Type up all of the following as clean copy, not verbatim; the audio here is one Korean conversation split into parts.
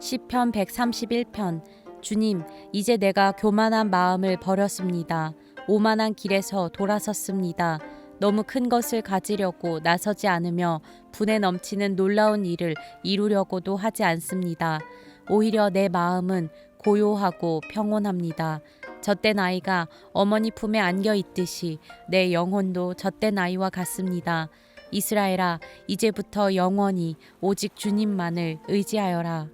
시편 131편. 주님, 이제 내가 교만한 마음을 버렸습니다. 오만한 길에서 돌아섰습니다. 너무 큰 것을 가지려고 나서지 않으며 분에 넘치는 놀라운 일을 이루려고도 하지 않습니다. 오히려 내 마음은 고요하고 평온합니다. 젖된 아이가 어머니 품에 안겨 있듯이 내 영혼도 젖된 아이와 같습니다. 이스라엘아, 이제부터 영원히 오직 주님만을 의지하여라.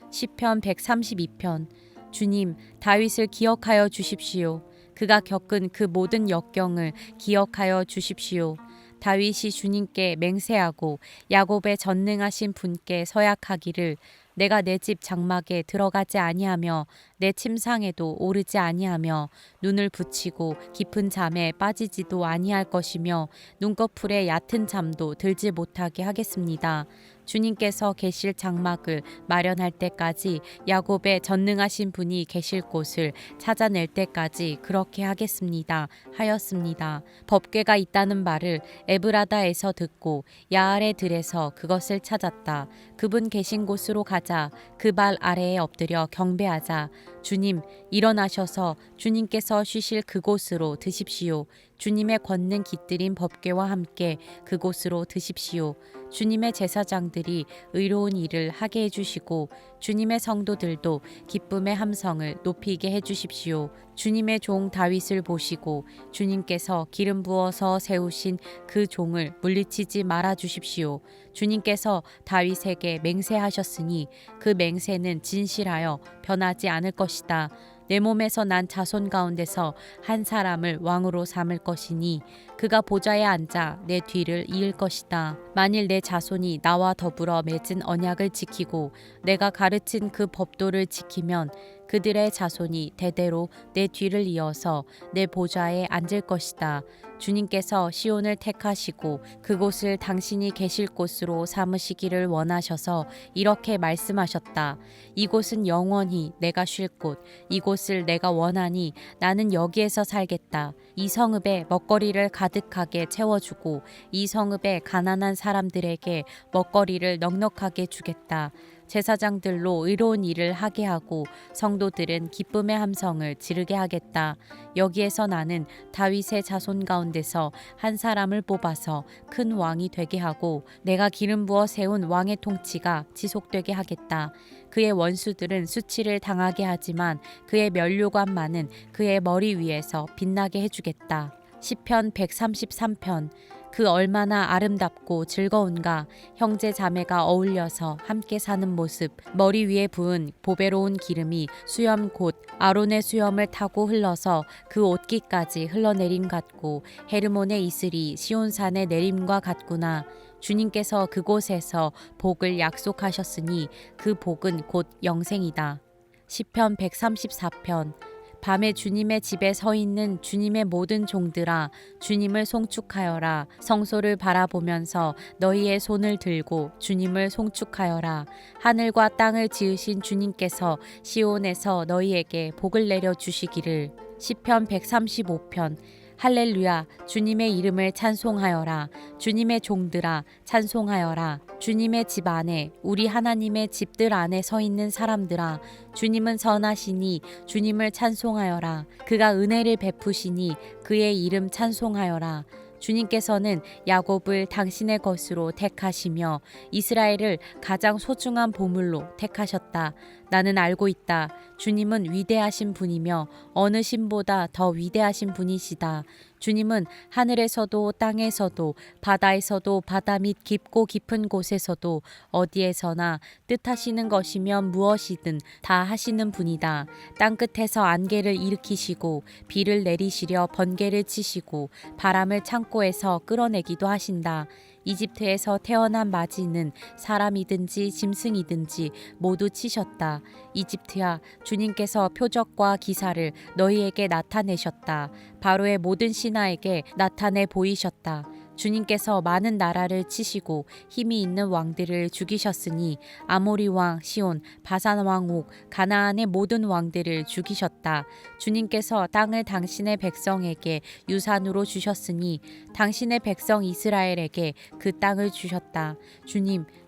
시편 132편. 주님, 다윗을 기억하여 주십시오. 그가 겪은 그 모든 역경을 기억하여 주십시오. 다윗이 주님께 맹세하고 야곱의 전능하신 분께 서약하기를 내가 내 집 장막에 들어가지 아니하며 내 침상에도 오르지 아니하며 눈을 붙이고 깊은 잠에 빠지지도 아니할 것이며 눈꺼풀에 얕은 잠도 들지 못하게 하겠습니다. 주님께서 계실 장막을 마련할 때까지 야곱의 전능하신 분이 계실 곳을 찾아낼 때까지 그렇게 하겠습니다. 하였습니다. 법궤가 있다는 말을 에브라다에서 듣고 야알의 들에서 그것을 찾았다. 그분 계신 곳으로 가자. 그 발 아래에 엎드려 경배하자. 주님, 일어나셔서 주님께서 쉬실 그곳으로 드십시오. 주님의 권능 깃들인 법궤와 함께 그곳으로 드십시오. 주님의 제사장들이 의로운 일을 하게 해주시고 주님의 성도들도 기쁨의 함성을 높이게 해주십시오. 주님의 종 다윗을 보시고 주님께서 기름 부어서 세우신 그 종을 물리치지 말아 주십시오. 주님께서 다윗에게 맹세하셨으니 그 맹세는 진실하여 변하지 않을 것이다. 내 몸에서 난 자손 가운데서 한 사람을 왕으로 삼을 것이니 그가 보좌에 앉아 내 뒤를 이을 것이다. 만일 내 자손이 나와 더불어 맺은 언약을 지키고 내가 가르친 그 법도를 지키면 그들의 자손이 대대로 내 뒤를 이어서 내 보좌에 앉을 것이다. 주님께서 시온을 택하시고 그곳을 당신이 계실 곳으로 삼으시기를 원하셔서 이렇게 말씀하셨다. 이곳은 영원히 내가 쉴 곳, 이곳을 내가 원하니 나는 여기에서 살겠다. 이 성읍에 먹거리를 가득하게 채워주고 이 성읍에 가난한 사람들에게 먹거리를 넉넉하게 주겠다. 제사장들로 의로운 일을 하게 하고 성도들은 기쁨의 함성을 지르게 하겠다. 여기에서 나는 다윗의 자손 가운데서 한 사람을 뽑아서 큰 왕이 되게 하고 내가 기름 부어 세운 왕의 통치가 지속되게 하겠다. 그의 원수들은 수치를 당하게 하지만 그의 면류관만은 그의 머리 위에서 빛나게 해주겠다. 시편 133편. 그 얼마나 아름답고 즐거운가. 형제 자매가 어울려서 함께 사는 모습. 머리 위에 부은 보배로운 기름이 수염 곧 아론의 수염을 타고 흘러서 그 옷깃까지 흘러내림 같고 헤르몬의 이슬이 시온산의 내림과 같구나. 주님께서 그곳에서 복을 약속하셨으니 그 복은 곧 영생이다. 시편 134편. 밤에 주님의 집에 서 있는 주님의 모든 종들아, 주님을 송축하여라. 성소를 바라보면서 너희의 손을 들고 주님을 송축하여라. 하늘과 땅을 지으신 주님께서 시온에서 너희에게 복을 내려 주시기를. 시편 135편. 할렐루야. 주님의 이름을 찬송하여라. 주님의 종들아 찬송하여라. 주님의 집 안에 우리 하나님의 집들 안에 서 있는 사람들아 주님은 선하시니 주님을 찬송하여라. 그가 은혜를 베푸시니 그의 이름 찬송하여라. 주님께서는 야곱을 당신의 것으로 택하시며 이스라엘을 가장 소중한 보물로 택하셨다. 나는 알고 있다. 주님은 위대하신 분이며 어느 신보다 더 위대하신 분이시다. 주님은 하늘에서도 땅에서도 바다에서도 바다 밑 깊고 깊은 곳에서도 어디에서나 뜻하시는 것이면 무엇이든 다 하시는 분이다. 땅끝에서 안개를 일으키시고 비를 내리시려 번개를 치시고 바람을 창고에서 끌어내기도 하신다. 이집트에서 태어난 마지는 사람이든지 짐승이든지 모두 치셨다. 이집트야, 주님께서 표적과 기사를 너희에게 나타내셨다. 바로의 모든 신하에게 나타내 보이셨다. 주님께서 많은 나라를 치시고 힘이 있는 왕들을 죽이셨으니 아모리 왕 시온, 바산 왕 옥, 가나안의 모든 왕들을 죽이셨다. 주님께서 땅을 당신의 백성에게 유산으로 주셨으니 당신의 백성 이스라엘에게 그 땅을 주셨다.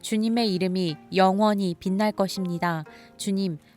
주님의 이름이 영원히 빛날 것입니다.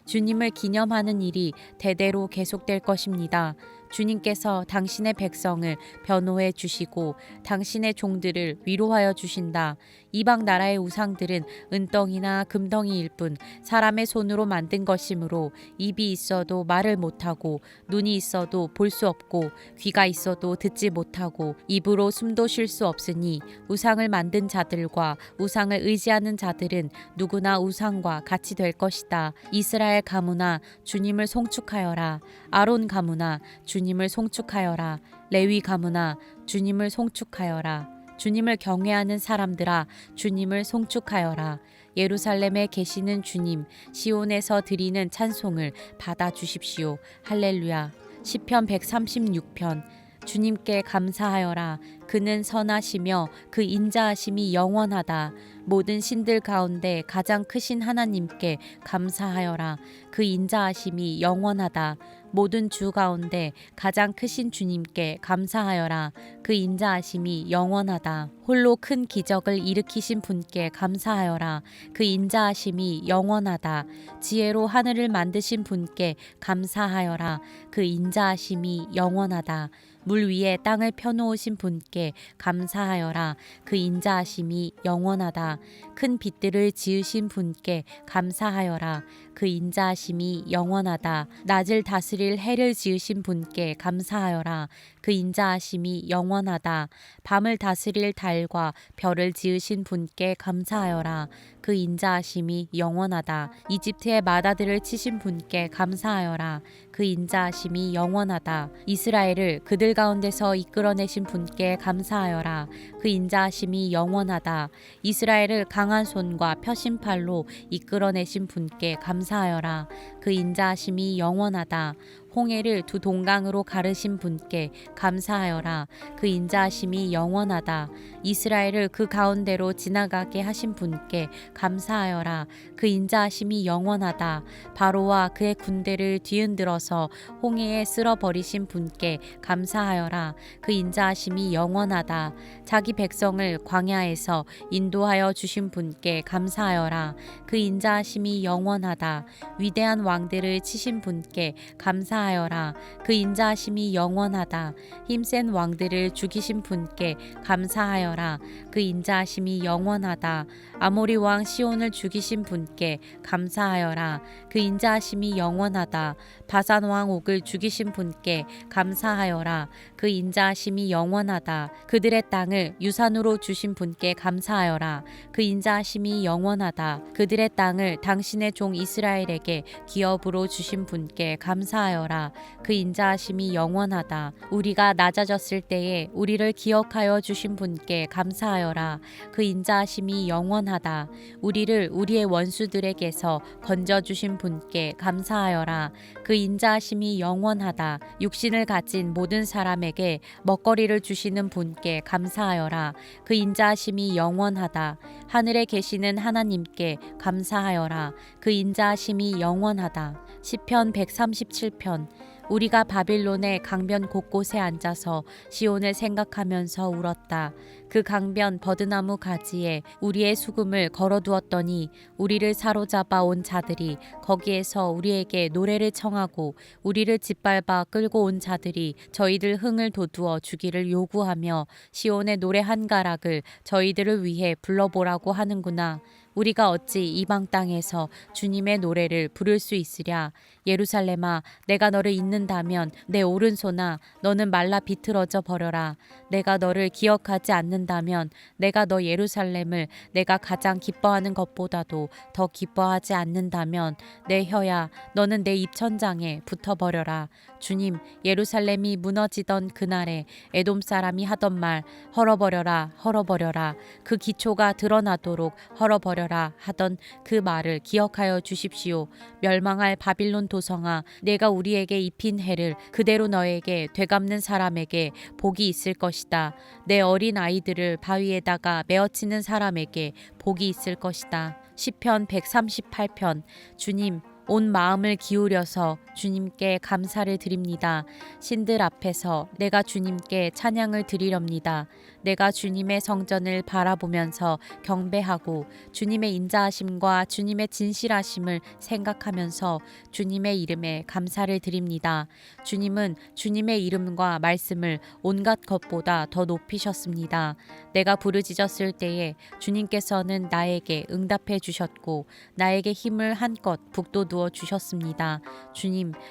주님을 기념하는 일이 대대로 계속될 것입니다. 주님께서 당신의 백성을 변호해 주시고 당신의 종들을 위로하여 주신다. 이방 나라의 우상들은 은덩이나 금덩이일 뿐 사람의 손으로 만든 것이므로 입이 있어도 말을 못하고 눈이 있어도 볼 수 없고 귀가 있어도 듣지 못하고 입으로 숨도 쉴 수 없으니 우상을 만든 자들과 우상을 의지하는 자들은 누구나 우상과 같이 될 것이다. 이스라엘 가문아 주님을 송축하여라. 아론 가문아 주님을 송축하여라. 레위 가문아 주님을 송축하여라. 주님을 경외하는 사람들아 주님을 송축하여라. 예루살렘에 계시는 주님 시온에서 드리는 찬송을 받아 주십시오. 할렐루야. 시편 136편. 주님께 감사하여라. 그는 선하시며 그 인자하심이 영원하다. 모든 신들 가운데 가장 크신 하나님께 감사하여라. 그 인자하심이 영원하다. 모든 주 가운데 가장 크신 주님께 감사하여라. 그 인자하심이 영원하다. 홀로 큰 기적을 일으키신 분께 감사하여라. 그 인자하심이 영원하다. 지혜로 하늘을 만드신 분께 감사하여라. 그 인자하심이 영원하다. 물 위에 땅을 펴놓으신 분께 감사하여라. 그 인자하심이 영원하다. 큰 빛들을 지으신 분께 감사하여라. 그 인자하심이 영원하다. 낮을 다스릴 해를 지으신 분께 감사하여라. 그 인자하심이 영원하다. 밤을 다스릴 달과 별을 지으신 분께 감사하여라. 그 인자하심이 영원하다. 이집트의 마다들을 치신 분께 감사하여라. 그 인자하심이 영원하다. 이스라엘을 그들 가운데서 이끌어내신 분께 감사하여라. 그 인자하심이 영원하다. 이스라엘을 강한 손과 펴신 팔로 이끌어내신 분께 감사하여라. 그 인자하심이 영원하다. 홍해를 두 동강으로 가르신 분께 감사하여라. 그 인자하심이 영원하다. 이스라엘을 그 가운데로 지나가게 하신 분께 감사하여라. 그 인자하심이 영원하다. 바로와 그의 군대를 뒤흔들어서 홍해에 쓸어버리신 분께 감사하여라. 그 인자하심이 영원하다. 자기 백성을 광야에서 인도하여 주신 분께 감사하여라. 그 인자하심이 영원하다. 위대한 왕들을 치신 분께 감사하여라. 그 인자하심이 영원하다. 힘센 왕들을 죽이신 분께 감사하여라. 그 인자하심이 영원하다. 아모리 왕 시온을 죽이신 분께 감사하여라. 그 인자하심이 영원하다. 바산 왕 옥을 죽이신 분께 감사하여라. 그 인자하심이 영원하다. 그들의 땅을 유산으로 주신 분께 감사하여라. 그 인자하심이 영원하다. 그들의 땅을 당신의 종 이스라엘에게 기업으로 주신 분께 감사하여라. 그 인자하심이 영원하다. 우리가 낮아졌을 때에 우리를 기억하여 주신 분께 감사하여라. 그 인자하심이 영원하다. 우리를 우리의 원수들에게서 건져주신 분께 감사하여라. 그 인자하심이 영원하다. 육신을 가진 모든 사람에게 먹거리를 주시는 분께 감사하여라. 그 인자하심이 영원하다. 하늘에 계시는 하나님께 감사하여라. 그 인자하심이 영원하다. 시편 137편. 우리가 바빌론의 강변 곳곳에 앉아서 시온을 생각하면서 울었다. 그 강변 버드나무 가지에 우리의 수금을 걸어두었더니 우리를 사로잡아 온 자들이 거기에서 우리에게 노래를 청하고 우리를 짓밟아 끌고 온 자들이 저희들 흥을 돋우어 주기를 요구하며 시온의 노래 한 가락을 저희들을 위해 불러보라고 하는구나. 우리가 어찌 이방 땅에서 주님의 노래를 부를 수 있으랴. 예루살렘아, 내가 너를 잊는다면 내 오른손아 너는 말라 비틀어져 버려라. 내가 너를 기억하지 않는다면 내가 너 예루살렘을 내가 가장 기뻐하는 것보다도 더 기뻐하지 않는다면 내 혀야 너는 내 입천장에 붙어버려라. 주님, 예루살렘이 무너지던 그날에 에돔 사람이 하던 말 헐어버려라 헐어버려라. 그 기초가 드러나도록 헐어버려라 버려라 하던 그 말을 기억하여 주십시오. 멸망할 바빌론 도성아, 내가 우리에게 입힌 해를 그대로 너에게 되갚는 사람에게 복이 있을 것이다. 내 어린 아이들을 바위에다가 메어치는 사람에게 복이 있을 것이다. 시편 138편. 주님, 온 마음을 기울여서 주님께 감사를 드립니다. 신들 앞에서 내가 주님께 찬양을 드리렵니다. 내가 주님의 성전을 바라보면서 경배하고 주님의 인자하심과 주님의 진실하심을 생각하면서 주님의 이름에 감사를 드립니다. 주님은 주님의 이름과 말씀을 온갖 것보다 더 높이셨습니다. 내가 부르짖었을 때에 주님께서는 나에게 응답해 주셨고 나에게 힘을 한껏 북돋우어 주셨습니다.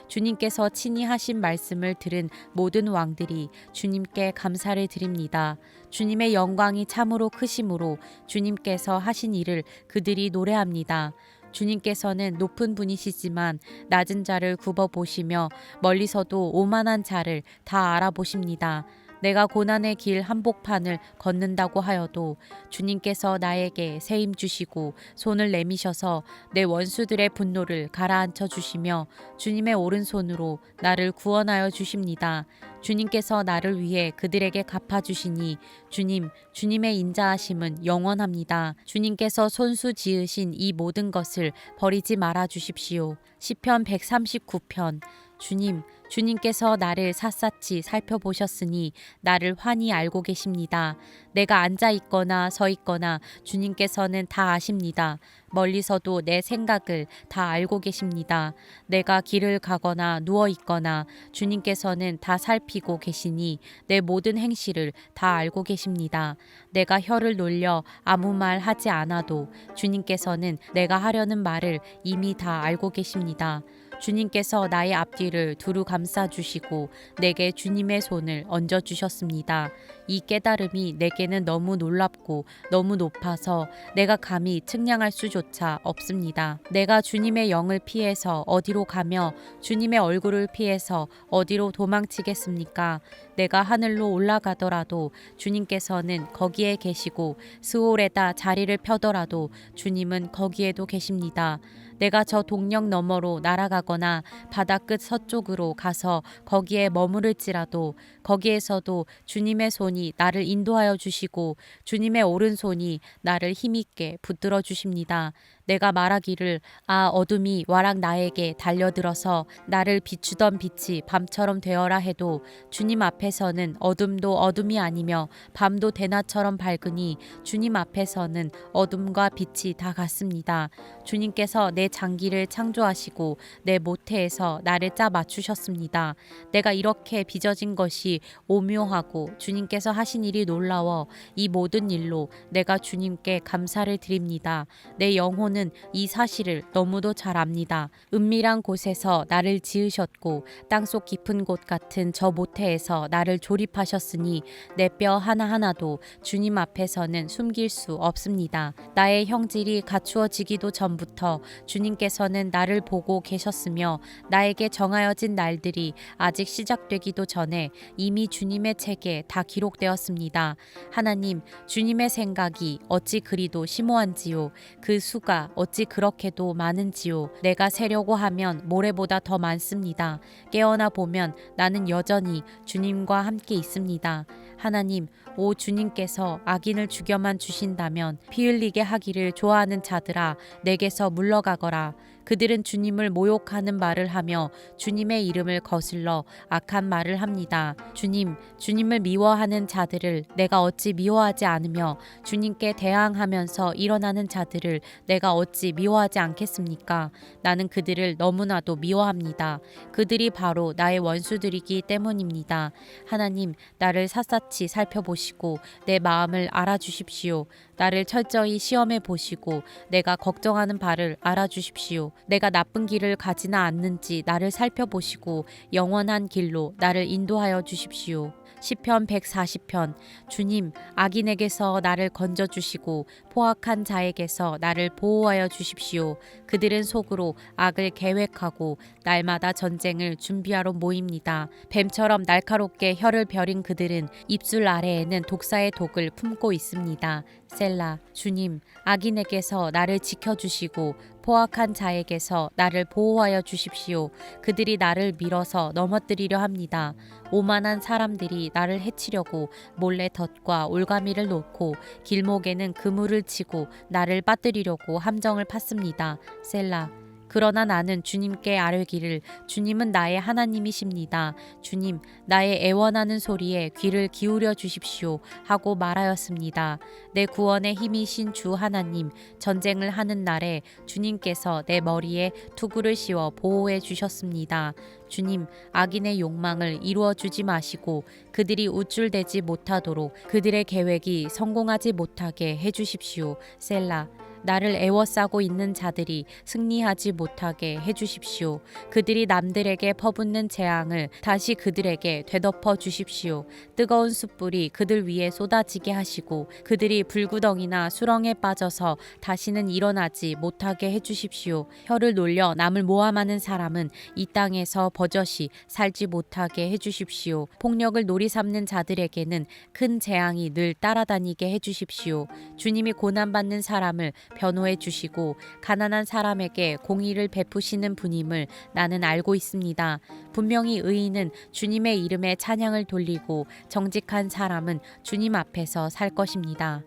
주님께서 친히 하신 말씀을 들은 모든 왕들이 주님께 감사를 드립니다. 주님의 영광이 참으로 크심으로 주님께서 하신 일을 그들이 노래합니다. 주님께서는 높은 분이시지만 낮은 자를 굽어 보시며 멀리서도 오만한 자를 다 알아보십니다. 내가 고난의 길 한복판을 걷는다고 하여도 주님께서 나에게 세임 주시고 손을 내미셔서 내 원수들의 분노를 가라앉혀 주시며 주님의 오른손으로 나를 구원하여 주십니다. 주님께서 나를 위해 그들에게 갚아주시니 주님의 인자하심은 영원합니다. 주님께서 손수 지으신 이 모든 것을 버리지 말아 주십시오. 시편 139편. 주님께서 나를 샅샅이 살펴보셨으니 나를 환히 알고 계십니다. 내가 앉아 있거나 서 있거나 주님께서는 다 아십니다. 멀리서도 내 생각을 다 알고 계십니다. 내가 길을 가거나 누워 있거나 주님께서는 다 살피고 계시니 내 모든 행실을 다 알고 계십니다. 내가 혀를 놀려 아무 말 하지 않아도 주님께서는 내가 하려는 말을 이미 다 알고 계십니다. 주님께서 나의 앞뒤를 두루 감싸주시고 내게 주님의 손을 얹어주셨습니다. 이 깨달음이 내게는 너무 놀랍고 너무 높아서 내가 감히 측량할 수조차 없습니다. 내가 주님의 영을 피해서 어디로 가며 주님의 얼굴을 피해서 어디로 도망치겠습니까? 내가 하늘로 올라가더라도 주님께서는 거기에 계시고 스올에다 자리를 펴더라도 주님은 거기에도 계십니다. 내가 저 동력 너머로 날아가거나 바다 끝 서쪽으로 가서 거기에 머무를지라도 거기에서도 주님의 손이 나를 인도하여 주시고 주님의 오른손이 나를 힘있게 붙들어 주십니다. 내가 말하기를 어둠이 와락 나에게 달려들어서 나를 비추던 빛이 밤처럼 되어라 해도 주님 앞에서는 어둠도 어둠이 아니며 밤도 대낮처럼 밝으니 주님 앞에서는 어둠과 빛이 다 같습니다. 주님께서 내 장기를 창조하시고 내 모태에서 나를 짜 맞추셨습니다. 내가 이렇게 빚어진 것이 오묘하고 주님께서 하신 일이 놀라워 이 모든 일로 내가 주님께 감사를 드립니다. 내 영혼은 이 사실을 너무도 잘 압니다. 은밀한 곳에서 나를 지으셨고 땅속 깊은 곳 같은 저 모태에서 나를 조립하셨으니 내 뼈 하나하나도 주님 앞에서는 숨길 수 없습니다. 나의 형질이 갖추어지기도 전부터 주님께서는 나를 보고 계셨으며 나에게 정하여진 날들이 아직 시작되기도 전에 이미 주님의 책에 다 기록되었습니다. 하나님, 주님의 생각이 어찌 그리도 심오한지요. 그 수가 어찌 그렇게도 많은지요. 내가 세려고 하면 모래보다 더 많습니다. 깨어나 보면 나는 여전히 주님과 함께 있습니다. 하나님, 오 주님께서 악인을 죽여만 주신다면 피 흘리게 하기를 좋아하는 자들아 내게서 물러가거라. 그들은 주님을 모욕하는 말을 하며 주님의 이름을 거슬러 악한 말을 합니다. 주님을 미워하는 자들을 내가 어찌 미워하지 않으며 주님께 대항하면서 일어나는 자들을 내가 어찌 미워하지 않겠습니까? 나는 그들을 너무나도 미워합니다. 그들이 바로 나의 원수들이기 때문입니다. 하나님, 나를 샅샅이 살펴보시고 내 마음을 알아주십시오. 나를 철저히 시험해 보시고 내가 걱정하는 바를 알아주십시오. 내가 나쁜 길을 가지나 않는지 나를 살펴보시고 영원한 길로 나를 인도하여 주십시오. 시편 140편. 주님, 악인에게서 나를 건져 주시고 포악한 자에게서 나를 보호하여 주십시오. 그들은 속으로 악을 계획하고 날마다 전쟁을 준비하러 모입니다. 뱀처럼 날카롭게 혀를 벼린 그들은 입술 아래에는 독사의 독을 품고 있습니다. 셀라. 주님, 악인에게서 나를 지켜주시고 포악한 자에게서 나를 보호하여 주십시오. 그들이 나를 밀어서 넘어뜨리려 합니다. 오만한 사람들이 나를 해치려고 몰래 덫과 올가미를 놓고 길목에는 그물을 치고 나를 빠뜨리려고 함정을 팠습니다. 셀라. 그러나 나는 주님께 아뢰기를 주님은 나의 하나님이십니다. 주님, 나의 애원하는 소리에 귀를 기울여 주십시오 하고 말하였습니다. 내 구원의 힘이신 주 하나님, 전쟁을 하는 날에 주님께서 내 머리에 투구를 씌워 보호해 주셨습니다. 주님, 악인의 욕망을 이루어 주지 마시고 그들이 우쭐대지 못하도록 그들의 계획이 성공하지 못하게 해 주십시오. 셀라. 나를 애워싸고 있는 자들이 승리하지 못하게 해주십시오. 그들이 남들에게 퍼붓는 재앙을 다시 그들에게 되덮어 주십시오. 뜨거운 숯불이 그들 위에 쏟아지게 하시고 그들이 불구덩이나 수렁에 빠져서 다시는 일어나지 못하게 해주십시오. 혀를 놀려 남을 모함하는 사람은 이 땅에서 버젓이 살지 못하게 해주십시오. 폭력을 놀이 삼는 자들에게는 큰 재앙이 늘 따라다니게 해주십시오. 주님이 고난받는 사람을 변호해 주시고 가난한 사람에게 공의를 베푸시는 분임을 나는 알고 있습니다. 분명히 의인은 주님의 이름에 찬양을 돌리고 정직한 사람은 주님 앞에서 살 것입니다.